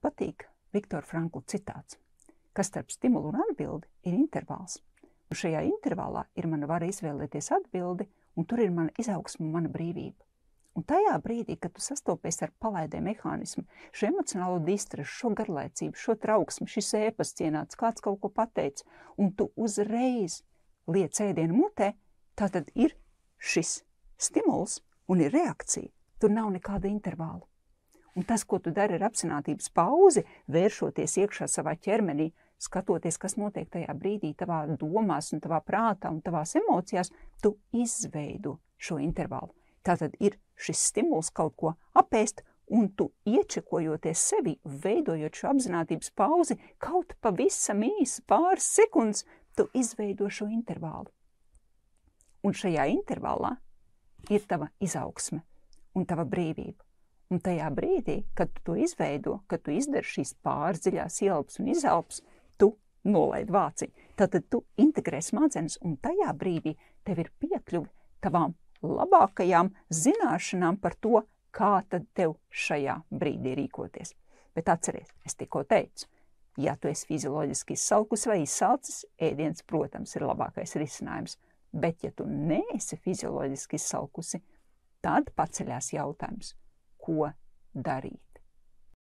patīk Viktora Frankla citāts, ka starp stimulu un atbildi ir intervāls. Un šajā intervālā ir mana vara izvēlēties atbildi, un tur ir mana izaugsme un mana brīvība. Un tajā brīdī, kad tu sastopies ar palaidē mehānismu, šo emocionālo distresu, šo garlaicību, šo trauksmi, šis ēpasts ienāca, kāds kaut ko pateica, un tu uzreiz liec ēdienu mutē, tātad ir šis stimuls un ir reakcija. Tur nav nekāda intervāla. Un tas, ko tu dari ar apzinātības pauzi, vēršoties iekšā savā ķermenī, skatoties, kas notiek tajā brīdī tavā domās un tavā prātā un tavās emocijās, tu izveido šo intervālu. Tātad ir šis stimuls kaut ko apēst, un tu iečekojoties sevi, veidojot šo apzinātības pauzi, kaut pavisam īsi pāris sekundes, tu izveido šo intervālu. Un šajā intervālā ir tava izaugsme un tava brīvība. Un tajā brīdī, kad tu to izveido, kad tu izdari šīs pāris dziļās ielpas un izelpas, tu nolaid vāciņu. Tātad tu integrē smadzenes, un tajā brīdī tev ir piekļuvi tavām labākajām zināšanām par to, kā tad tev šajā brīdī rīkoties. Bet atceries, es tikko teicu, ja tu esi fizioloģiski izsalkus vai izsalcis, ēdiens, protams, ir labākais risinājums. Bet ja tu neesi fizioloģiski izsalkusi, tad paceļās jautājums, ko darīt.